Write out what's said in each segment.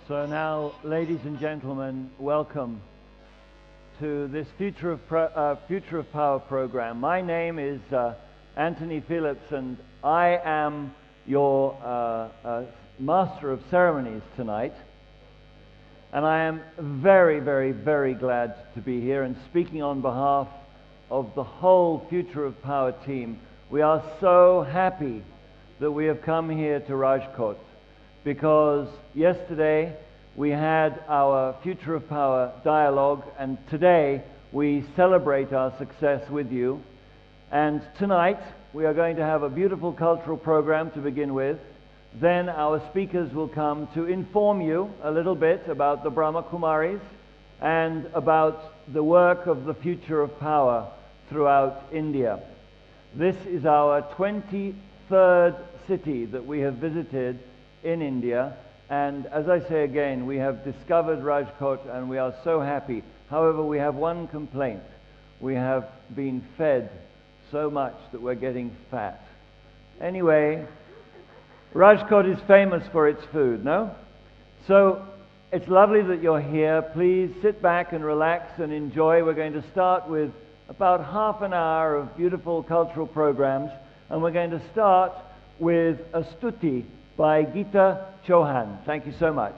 So now, ladies and gentlemen, welcome to this Future of Power program. My name is Anthony Phillips, and I am your Master of Ceremonies tonight. And I am very, very, very glad to be here and speaking on behalf of the whole Future of Power team. We are so happy that we have come here to Rajkot, because yesterday we had our Future of Power dialogue, and today we celebrate our success with you. And tonight we are going to have a beautiful cultural program to begin with. Then our speakers will come to inform you a little bit about the Brahma Kumaris and about the work of the Future of Power throughout India. This is our 23rd city that we have visited in India, and as I say again, we have discovered Rajkot and we are so happy. However, we have one complaint. We have been fed so much that we're getting fat. Anyway, Rajkot is famous for its food, no? So it's lovely that you're here. Please sit back and relax and enjoy. We're going to start with about half an hour of beautiful cultural programs, and we're going to start with a stuti by Geeta Chauhan. Thank you so much.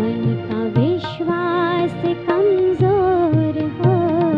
मन का विश्वास कमजोर हो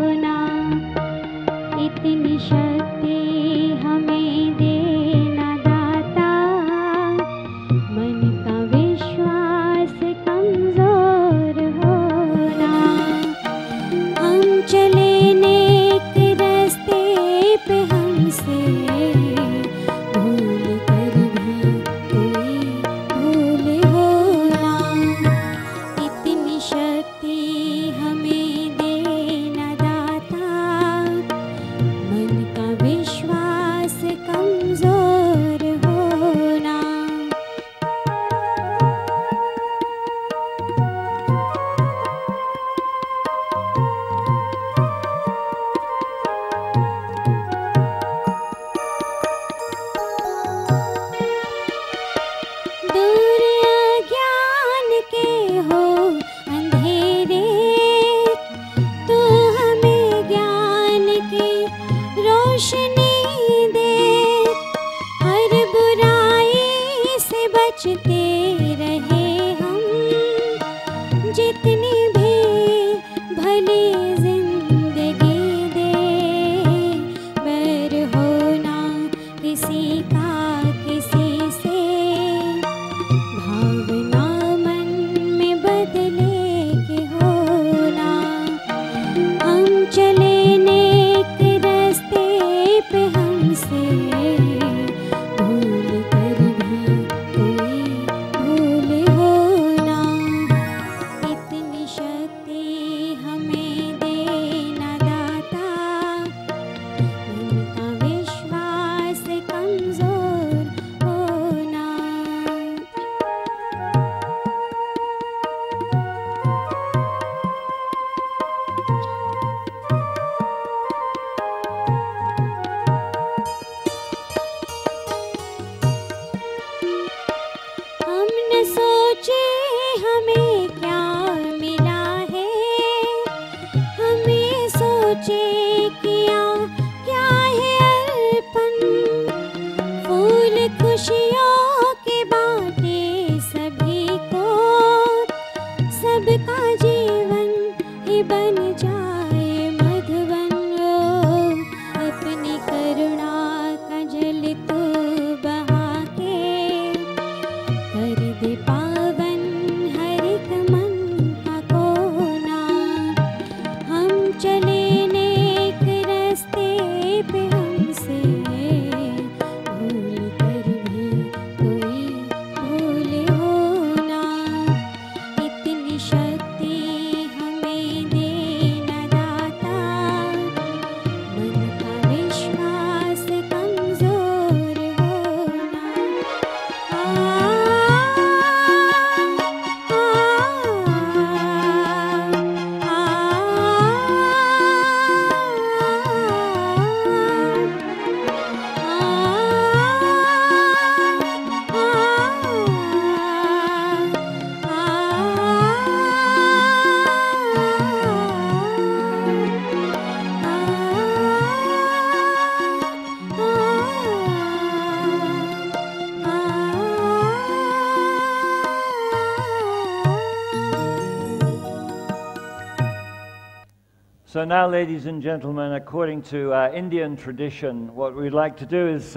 So now, ladies and gentlemen, according to Indian tradition, what we'd like to do is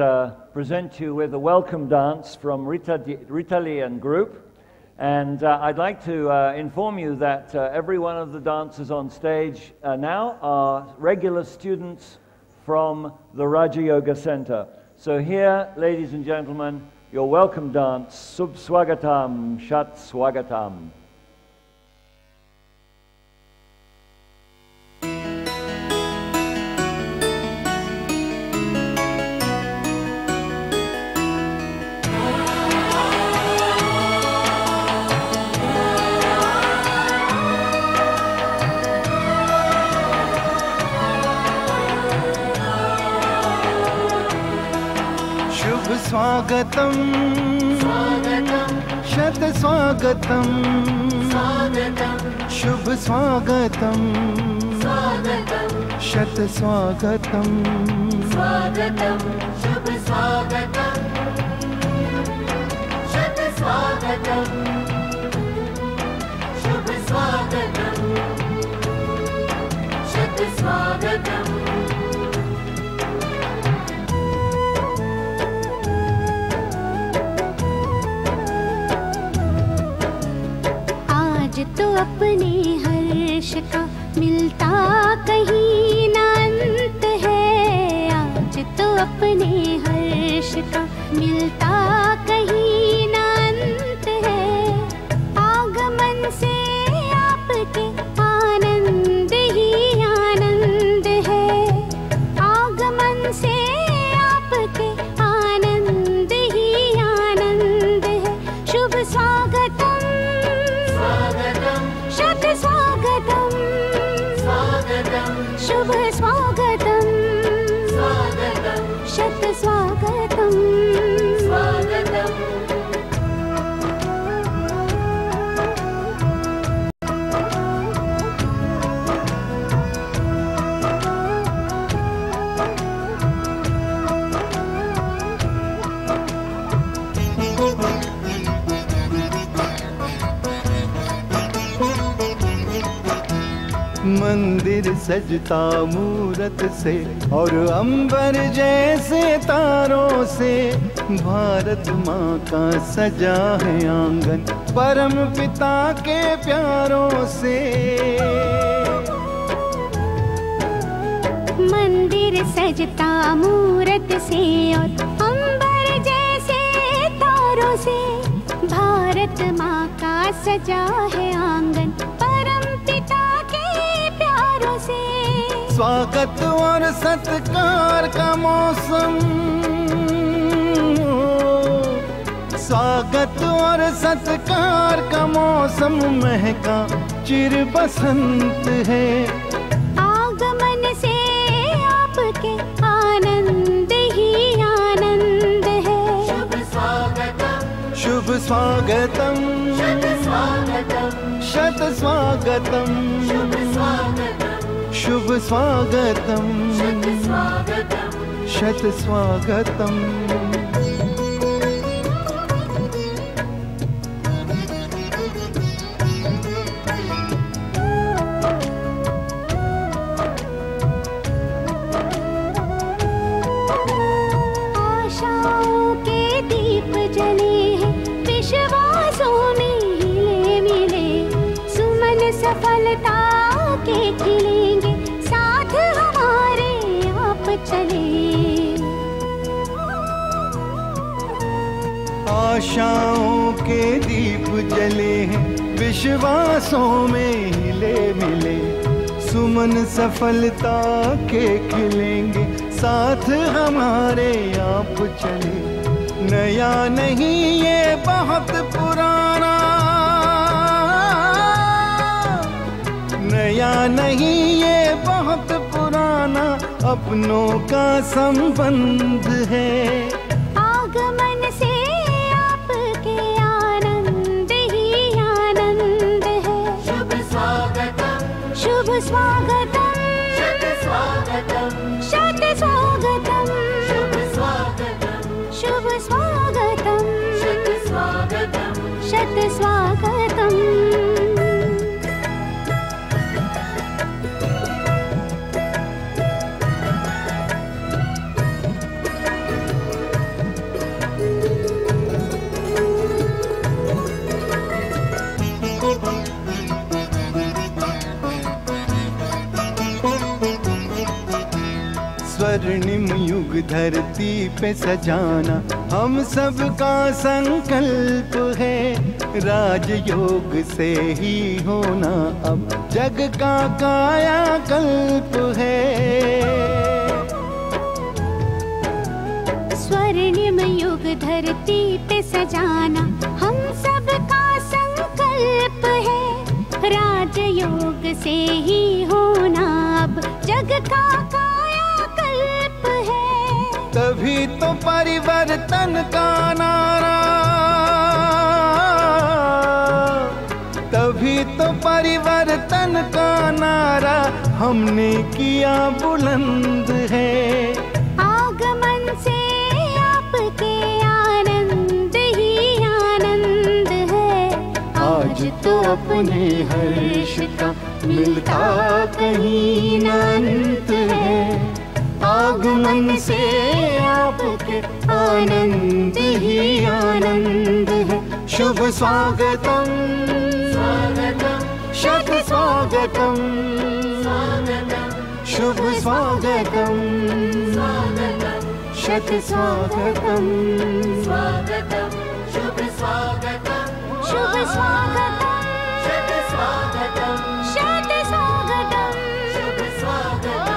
present you with a welcome dance from Ritali and group. And I'd like to inform you that every one of the dancers on stage now are regular students from the Raja Yoga Center. So here, ladies and gentlemen, your welcome dance, Sub Swagatam, Shat Swagatam. स्वागतम स्वागतम शत स्वागतम स्वागतम शुभ स्वागतम स्वागतम शत स्वागतम स्वागतम शुभ स्वागतम शत स्वागतम शुभ स्वागतम शत स्वागतम तो अपने हर्ष का मिलता कहीं ना अंत है। आज तो अपने हर्ष का मिलता कहीं ना अंत है। आगमन से आपके आनंद ही आनंद है। आगमन से आपके आनंद ही आनंद है। शुभ स्वागतम शत स्वागतम स्वागतम शुभ स्वागतम स्वागतम शत स्वागतम स्वागतम मंदिर सजता मूरत से और अंबर जैसे तारों से। भारत माँ का सजा है आंगन परम पिता के प्यारों से। मंदिर सजता मूरत से और अंबर जैसे तारों से। भारत माँ का सजा है आंगन परम पिता से। स्वागत और सत्कार का मौसम। स्वागत और सत्कार का मौसम महका चिर बसंत है। आगमन से आपके आनंद ही आनंद है। शुभ स्वागतम शुभ स्वागतम शत स्वागतम शत स्वागतम शुभ स्वागतम शुभ स्वागतम शत स्वागतम। आशाओं के दीप जले हैं विश्वासों सफलता के खिलेंगे, साथ हमारे आप चले। आशाओं के दीप जले हैं, विश्वासों में हिले मिले, सुमन सफलता के खिलेंगे, साथ हमारे आप चले। नया नहीं ये बहुत पुराना, नया नहीं ये बहुत पुराना, अपनों का संबंध है। आगमन से आपके आनंद ही आनंद है। शुभ स्वागतम, शुभ स्वागतम, शत स्वागतम, शत स्वागतम, शुभ स्वागतम, शुभ स्वागतम, शत स्वागतम, शत स्वागतम। स्वर्णिम युग धरती पे सजाना हम सबका संकल्प है। राजयोग से ही होना अब जग का कायाकल्प है। स्वर्णिम युग धरती पे सजाना हम सबका संकल्प है। राजयोग से ही होना अब जग का कायाकल्प है। तभी तो परिवर्तन का नारा, तभी तो परिवर्तन का नारा हमने किया बुलंद है। आगमन से आपके आनंद ही आनंद है। आज तो अपने हर्ष का मिलता कहीं न अंत है। आगमन से आपके आनंद ही आनंद है। शुभ स्वागतम, स्वागतम, शत स्वागतम, स्वागतम, शुभ स्वागतम, स्वागतम, शत स्वागतम, स्वागतम, शुभ स्वागतम, शुभ स्वागतम, शत स्वागतम, शत स्वागतम, शुभ स्वागतम,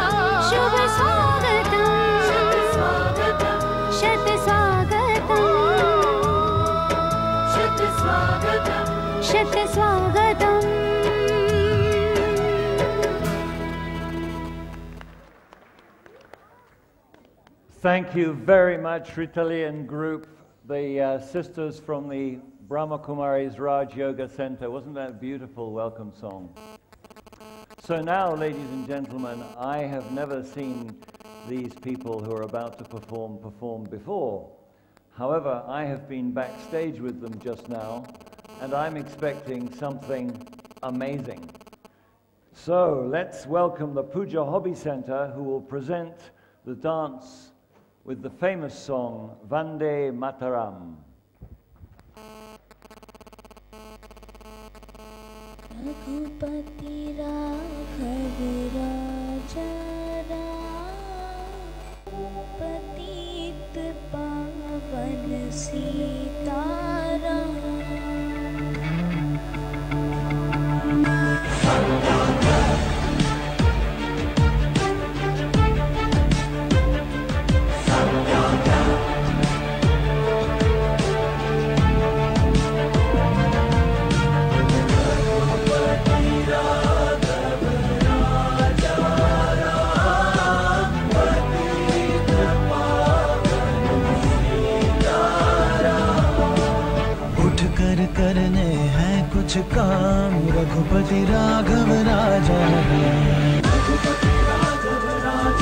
शुभ स्वागतम, शत स्वागतम, शत स्वागतम, शत स्वागतम, शत स्वागतम। Thank you very much, Ritalian group, the sisters from the Brahma Kumaris Raj Yoga Center. Wasn't that a beautiful welcome song? So now, ladies and gentlemen, I have never seen these people who are about to perform before. However, I have been backstage with them just now, and I'm expecting something amazing. So let's welcome the Puja Hobby Center, who will present the dance with the famous song Vande Mataram. Raghupati Raghav राजा पतित पावन सीताराम। करने हैं कुछ काम, रघुपति राघव राजा राम। रघुपति राघव राजा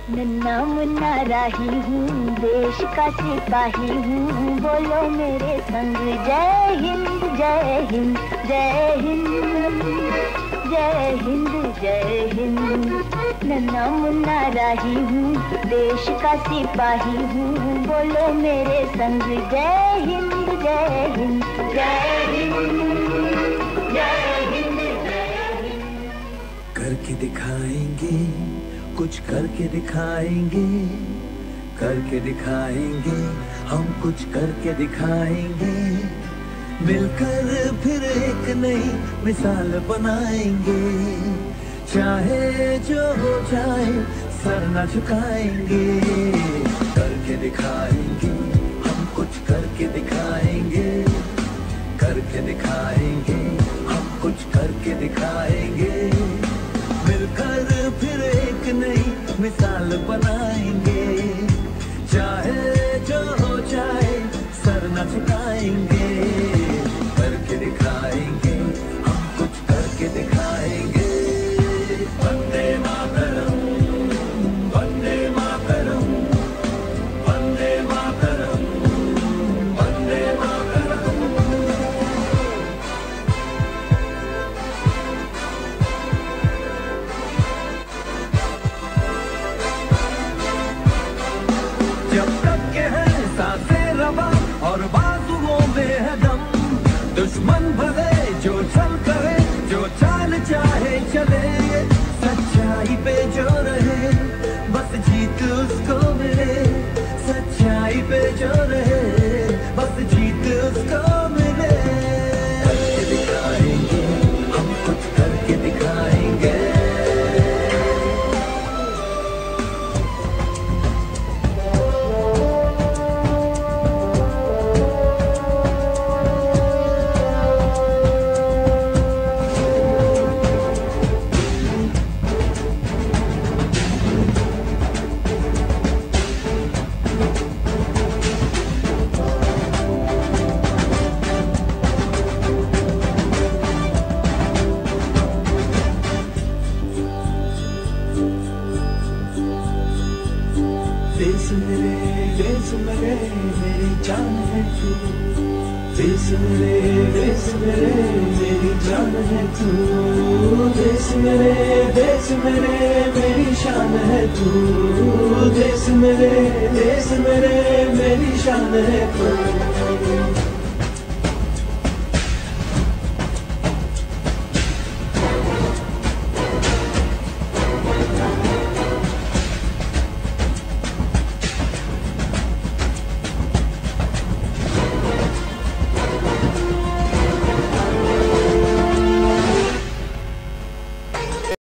नन्ना मुन्ना राही हूँ, देश का सिपाही हूँ, बोलो मेरे संग जय हिंद जय हिंद जय हिंद जय हिंद जय हिंद। नन्ना मुन्ना राही हूँ, देश का सिपाही हूँ, बोलो मेरे संग जय हिंद जय हिंद जय हिंद जय हिंद जय हिंद। करके दिखाएंगे, कुछ करके दिखाएंगे, करके दिखाएंगे, हम कुछ करके दिखाएंगे। मिलकर फिर एक नई मिसाल बनाएंगे, चाहे जो हो जाए सर न झुकाएंगे। करके दिखाएंगे, हम कुछ करके दिखाएंगे, करके दिखाएंगे, हम कुछ करके दिखाएंगे। मिलकर फिर एक नई मिसाल बनाएंगे, चाहे जो हो जाए सर न झुकाएंगे। करके दिखाएंगे, हम कुछ करके दिखाएंगे। वंदे मातरम, वंदे मातरम, वंदे मातरम, वंदे मातरम। जब तक के हैं सांसें रवा और बाजुओं में है दम, दुश्मन भले जो चल करे, जो चाल चाहे चले, सच्चाई पे जो रहे बस जीत उसको मिले। सच्चाई पे जो रहे बस जीत उसको मिले। करके दिखाएंगे, हम कुछ करके दिखाएंगे। देश मेरे मेरी जान है तू। देश मेरे मेरी जान है तू। देश मेरे मेरी शान है तू। देश मेरे मेरी शान है तू।